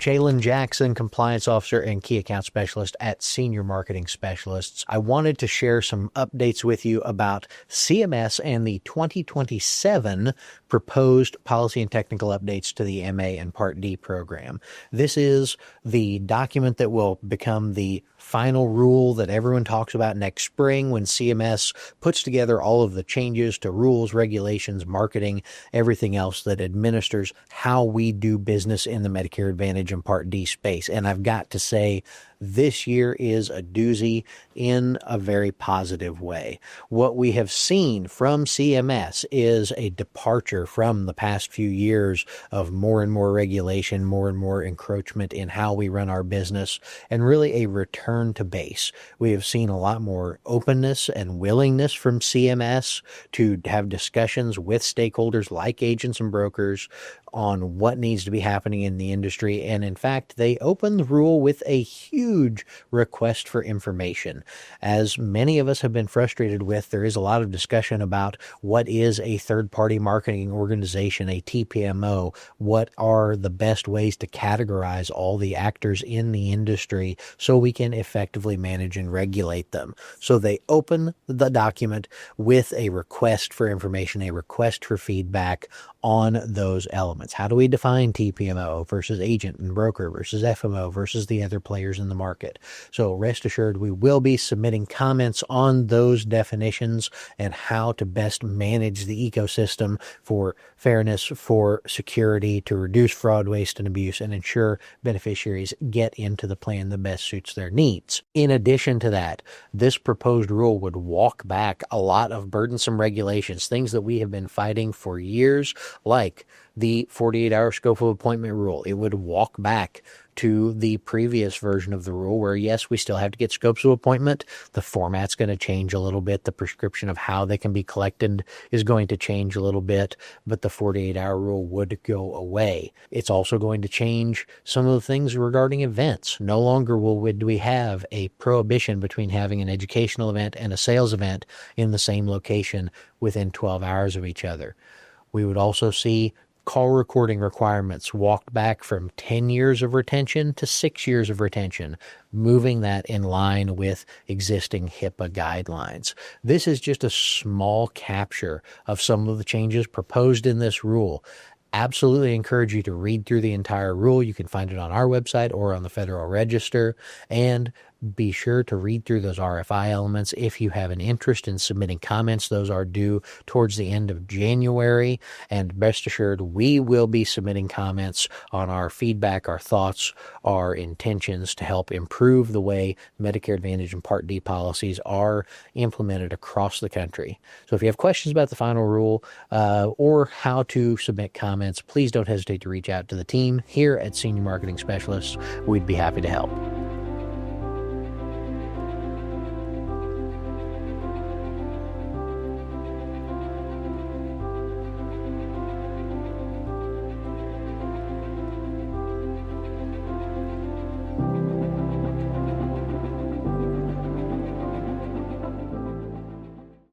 Jalen Jackson, Compliance Officer and Key Account Specialist at Senior Marketing Specialists. I wanted to share some updates with you about CMS and the 2027 proposed policy and technical updates to the MA and Part D program. This is the document that will become the final rule that everyone talks about next spring when CMS puts together all of the changes to rules, regulations, marketing, everything else that administers how we do business in the Medicare Advantage and Part D space. And I've got to say, this year is a doozy in a very positive way. What we have seen from CMS is a departure from the past few years of more and more regulation, more and more encroachment in how we run our business, and really a return to base. We have seen a lot more openness and willingness from CMS to have discussions with stakeholders like agents and brokers on what needs to be happening in the industry. And in fact, they opened the rule with a huge request for information. As many of us have been frustrated with, there is a lot of discussion about what is a third-party marketing organization, a TPMO, what are the best ways to categorize all the actors in the industry so we can effectively manage and regulate them. So they open the document with a request for information, a request for feedback on those elements. How do we define TPMO versus agent and broker versus FMO versus the other players in the market? So rest assured, we will be submitting comments on those definitions and how to best manage the ecosystem for fairness, for security, to reduce fraud, waste, and abuse, and ensure beneficiaries get into the plan that best suits their needs. In addition to that, this proposed rule would walk back a lot of burdensome regulations, things that we have been fighting for years, like the 48-hour scope of appointment rule. It would walk back to the previous version of the rule where, yes, we still have to get scopes of appointment. The format's going to change a little bit. The prescription of how they can be collected is going to change a little bit, but the 48-hour rule would go away. It's also going to change some of the things regarding events. No longer would we have a prohibition between having an educational event and a sales event in the same location within 12 hours of each other. We would also see call recording requirements walked back from 10 years of retention to 6 years of retention, moving that in line with existing HIPAA guidelines. This is just a small capture of some of the changes proposed in this rule. Absolutely encourage you to read through the entire rule. You can find it on our website or on the Federal Register, and be sure to read through those RFI elements. If you have an interest in submitting comments, those are due towards the end of January, and rest assured we will be submitting comments on our feedback, our thoughts, our intentions to help improve the way Medicare Advantage and Part D policies are implemented across the country. So if you have questions about the final rule or how to submit comments, please don't hesitate to reach out to the team here at Senior Marketing Specialists. We'd be happy to help.